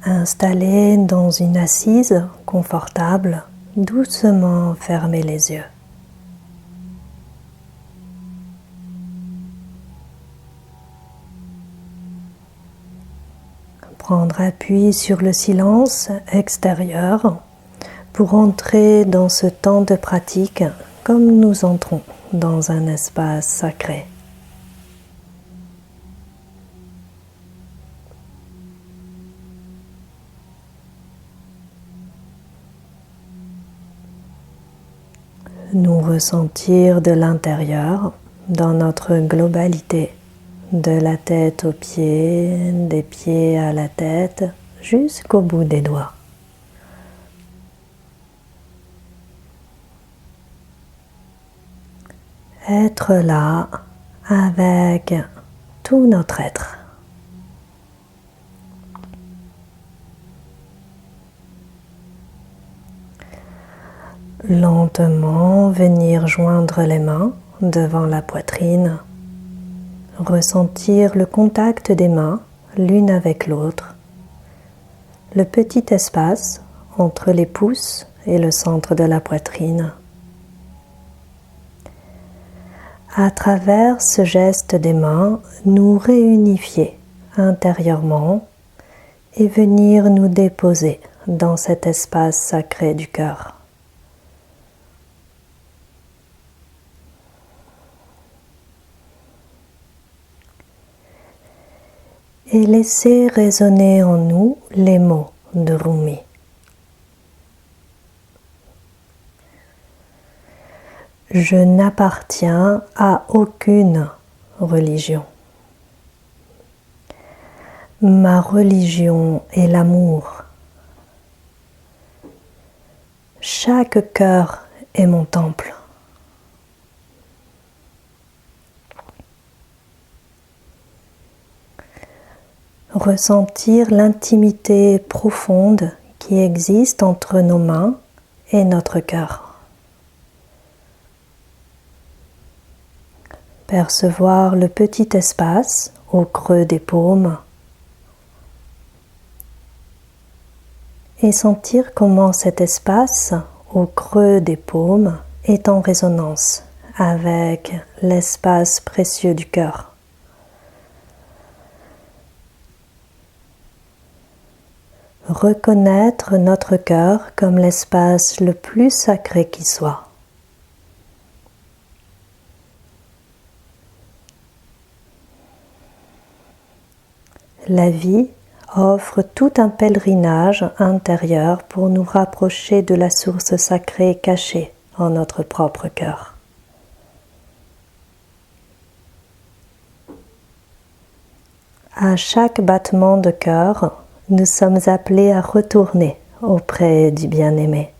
Installé dans une assise confortable, doucement fermez les yeux. Prendre appui sur le silence extérieur pour entrer dans ce temps de pratique comme nous entrons dans un espace sacré. Nous ressentir de l'intérieur, dans notre globalité, de la tête aux pieds, des pieds à la tête, jusqu'au bout des doigts. Être là avec tout notre être. Lentement venir joindre les mains devant la poitrine, ressentir le contact des mains l'une avec l'autre, le petit espace entre les pouces et le centre de la poitrine. À travers ce geste des mains, nous réunifier intérieurement et venir nous déposer dans cet espace sacré du cœur. Et laisser résonner en nous les mots de Rumi. Je n'appartiens à aucune religion. Ma religion est l'amour. Chaque cœur est mon temple. Ressentir l'intimité profonde qui existe entre nos mains et notre cœur. Percevoir le petit espace au creux des paumes et sentir comment cet espace au creux des paumes est en résonance avec l'espace précieux du cœur. Reconnaître notre cœur comme l'espace le plus sacré qui soit. La vie offre tout un pèlerinage intérieur pour nous rapprocher de la source sacrée cachée en notre propre cœur. À chaque battement de cœur, nous sommes appelés à retourner auprès du bien-aimé.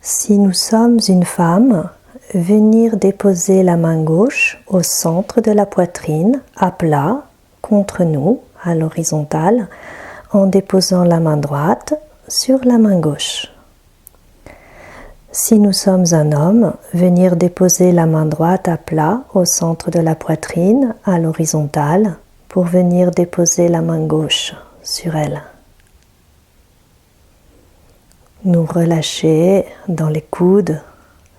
Si nous sommes une femme, venir déposer la main gauche au centre de la poitrine, à plat, contre nous, à l'horizontale, en déposant la main droite sur la main gauche. Si nous sommes un homme, venir déposer la main droite à plat au centre de la poitrine, à l'horizontale, pour venir déposer la main gauche sur elle. Nous relâcher dans les coudes,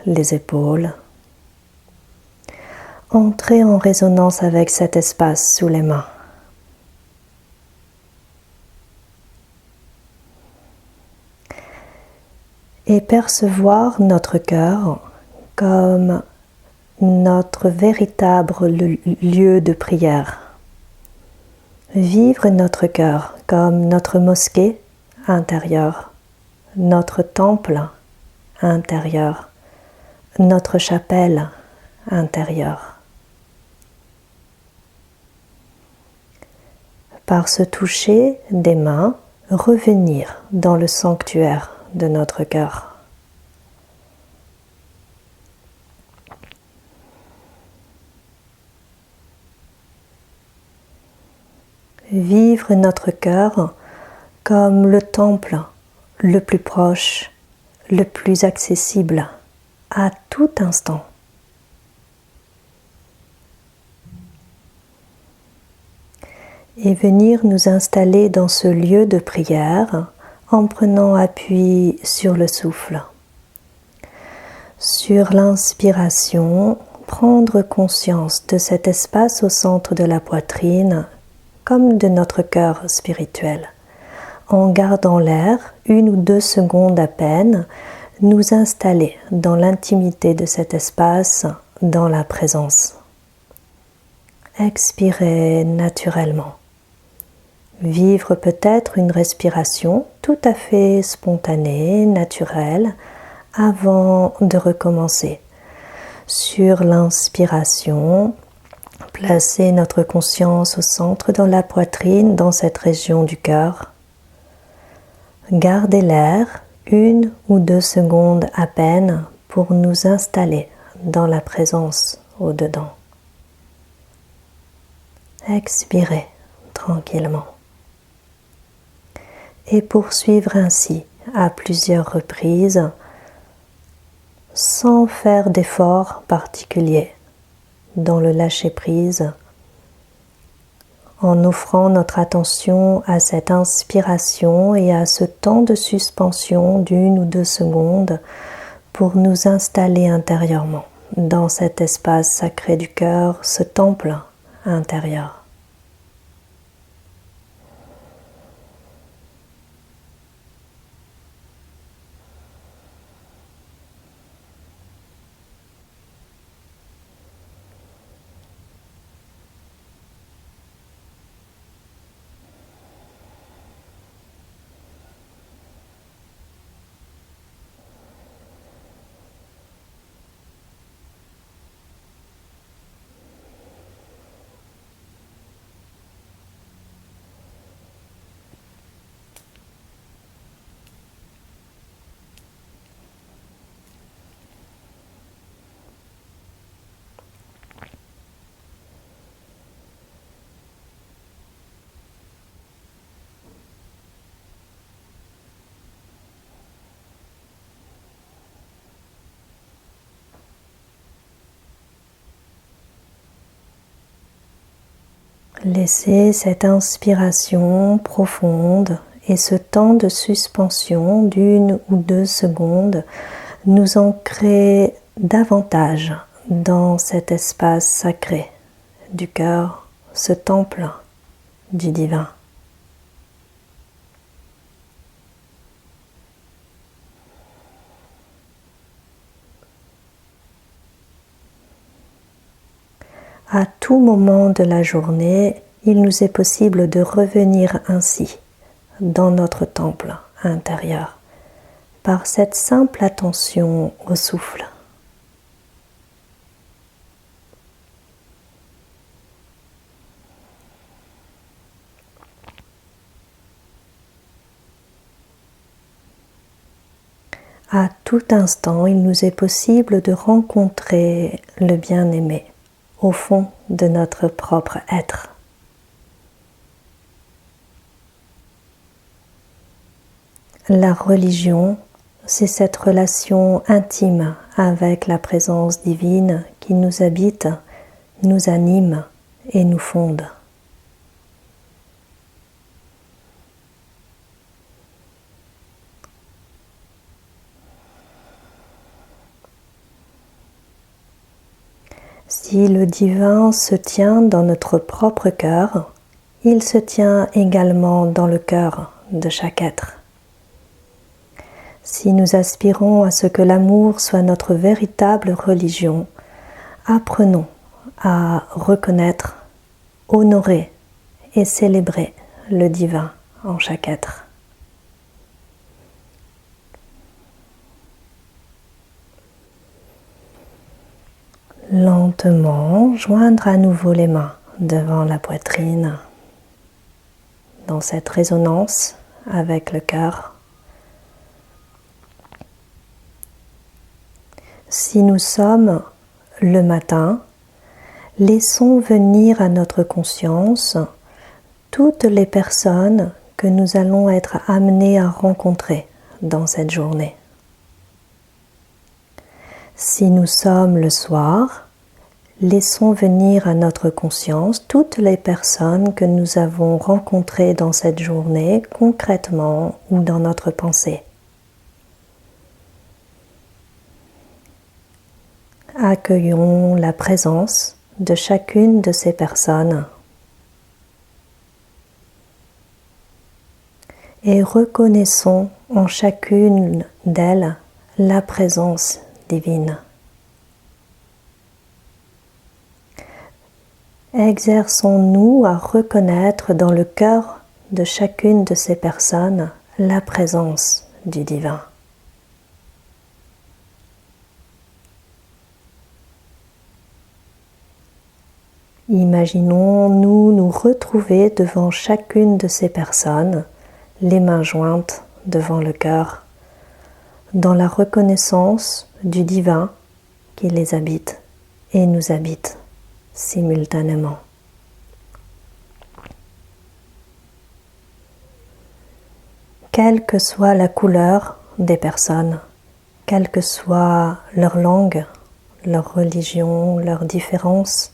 les épaules. Entrer en résonance avec cet espace sous les mains. Et percevoir notre cœur comme notre véritable lieu de prière. Vivre notre cœur comme notre mosquée intérieure, notre temple intérieur, notre chapelle intérieure. Par ce toucher des mains, revenir dans le sanctuaire de notre cœur. Vivre notre cœur comme le temple le plus proche, le plus accessible à tout instant. Et venir nous installer dans ce lieu de prière en prenant appui sur le souffle. Sur l'inspiration, prendre conscience de cet espace au centre de la poitrine comme de notre cœur spirituel. En gardant l'air, 1 ou 2 secondes à peine, nous installer dans l'intimité de cet espace, dans la présence. Expirer naturellement. Vivre peut-être une respiration tout à fait spontanée, naturelle, avant de recommencer. Sur l'inspiration, placer notre conscience au centre de la poitrine, dans cette région du cœur. Garder l'air 1 ou 2 secondes à peine pour nous installer dans la présence au-dedans. Expirez tranquillement. Et poursuivre ainsi à plusieurs reprises sans faire d'effort particulier dans le lâcher-prise, en offrant notre attention à cette inspiration et à ce temps de suspension d'1 ou 2 secondes pour nous installer intérieurement dans cet espace sacré du cœur, ce temple intérieur. Laissez cette inspiration profonde et ce temps de suspension d'1 ou 2 secondes nous ancrer davantage dans cet espace sacré du cœur, ce temple du divin. À tout moment de la journée, il nous est possible de revenir ainsi dans notre temple intérieur, par cette simple attention au souffle. À tout instant, il nous est possible de rencontrer le bien-aimé au fond de notre propre être. La religion, c'est cette relation intime avec la présence divine qui nous habite, nous anime et nous fonde. Si le divin se tient dans notre propre cœur, il se tient également dans le cœur de chaque être. Si nous aspirons à ce que l'amour soit notre véritable religion, apprenons à reconnaître, honorer et célébrer le divin en chaque être. Lentement, joindre à nouveau les mains devant la poitrine, dans cette résonance avec le cœur. Si nous sommes le matin, laissons venir à notre conscience toutes les personnes que nous allons être amenés à rencontrer dans cette journée. Si nous sommes le soir, laissons venir à notre conscience toutes les personnes que nous avons rencontrées dans cette journée, concrètement ou dans notre pensée. Accueillons la présence de chacune de ces personnes et reconnaissons en chacune d'elles la présence divine. Exerçons-nous à reconnaître dans le cœur de chacune de ces personnes la présence du divin. Imaginons-nous nous retrouver devant chacune de ces personnes, les mains jointes devant le cœur, dans la reconnaissance du divin qui les habite et nous habite simultanément. Quelle que soit la couleur des personnes, quelle que soit leur langue, leur religion, leurs différences,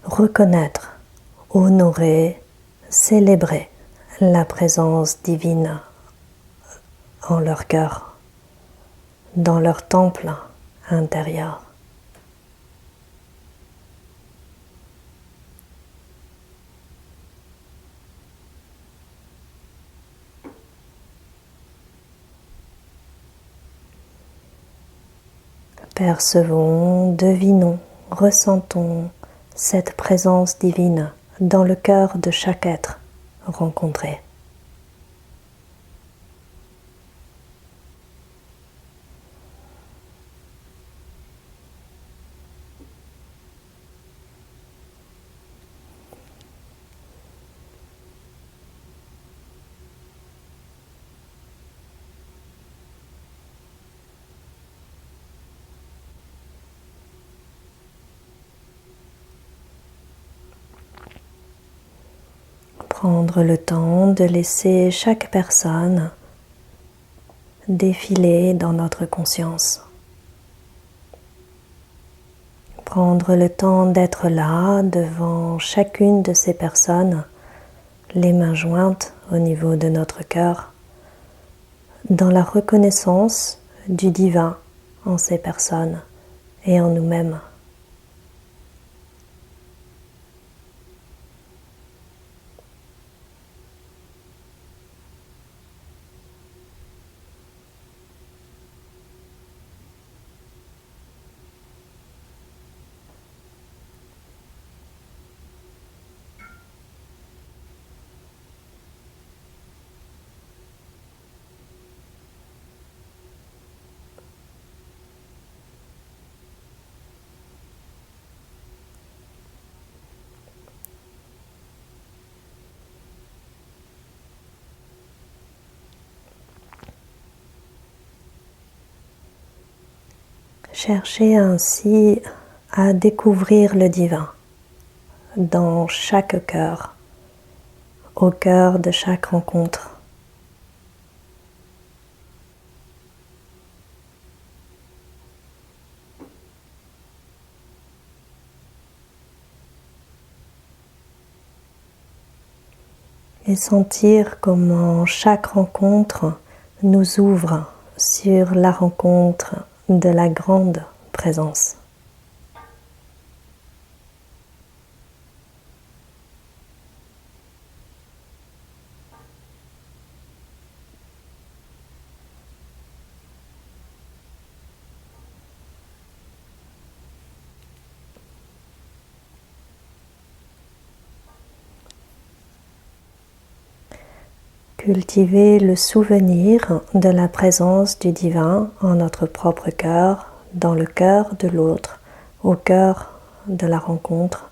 reconnaître, honorer, célébrer la présence divine en leur cœur, dans leur temple intérieur. Percevons, devinons, ressentons cette présence divine dans le cœur de chaque être rencontré. Prendre le temps de laisser chaque personne défiler dans notre conscience. Prendre le temps d'être là devant chacune de ces personnes, les mains jointes au niveau de notre cœur, dans la reconnaissance du divin en ces personnes et en nous-mêmes. Cherchez ainsi à découvrir le divin dans chaque cœur, au cœur de chaque rencontre. Et sentir comment chaque rencontre nous ouvre sur la rencontre de la grande présence. Cultiver le souvenir de la présence du divin en notre propre cœur, dans le cœur de l'autre, au cœur de la rencontre,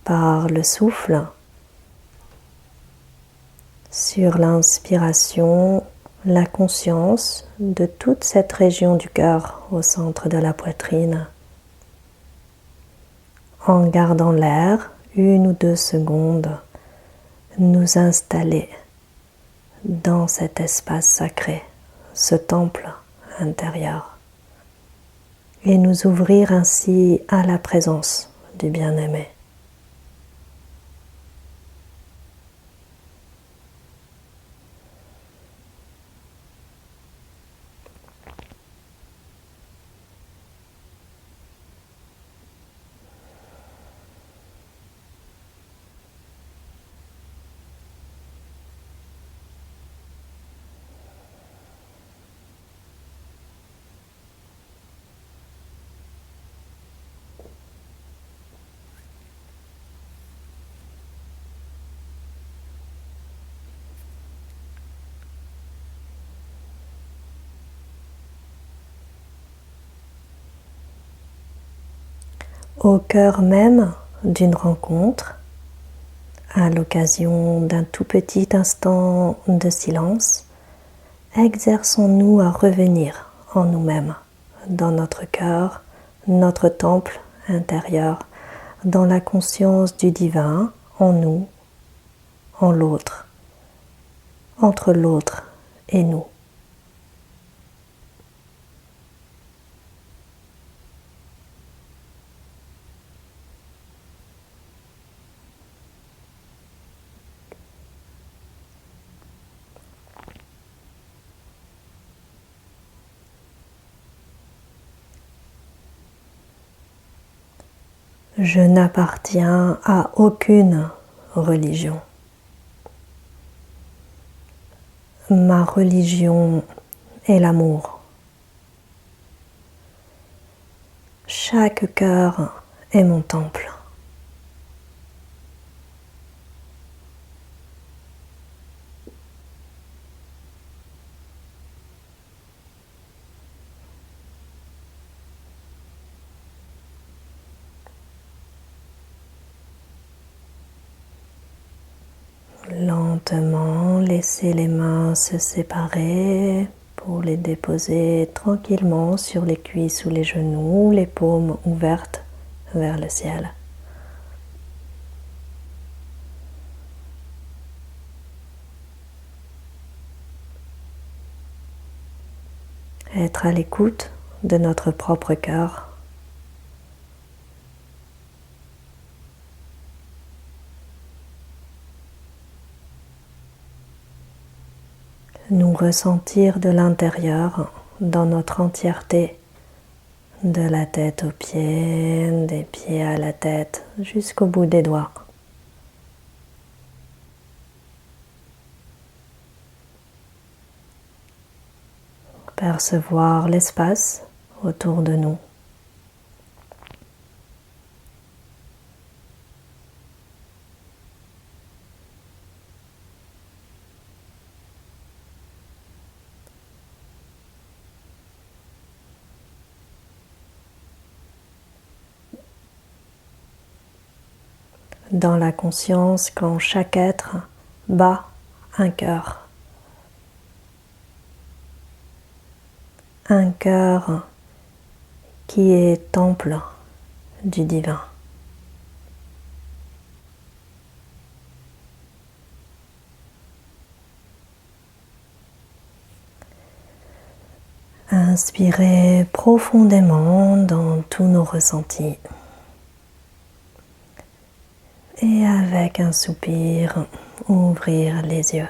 par le souffle, sur l'inspiration, la conscience de toute cette région du cœur au centre de la poitrine, en gardant l'air 1 ou 2 secondes, nous installer dans cet espace sacré, ce temple intérieur et nous ouvrir ainsi à la présence du bien-aimé. Au cœur même d'une rencontre, à l'occasion d'un tout petit instant de silence, exerçons-nous à revenir en nous-mêmes, dans notre cœur, notre temple intérieur, dans la conscience du divin en nous, en l'autre, entre l'autre et nous. Je n'appartiens à aucune religion. Ma religion est l'amour. Chaque cœur est mon temple. Lentement, laissez les mains se séparer pour les déposer tranquillement sur les cuisses ou les genoux, les paumes ouvertes vers le ciel. Être à l'écoute de notre propre cœur. Nous ressentir de l'intérieur, dans notre entièreté, de la tête aux pieds, des pieds à la tête, jusqu'au bout des doigts. Percevoir l'espace autour de nous. Dans la conscience qu'en chaque être bat un cœur. Un cœur qui est temple du divin. Inspirez profondément dans tous nos ressentis. Et avec un soupir, ouvrir les yeux.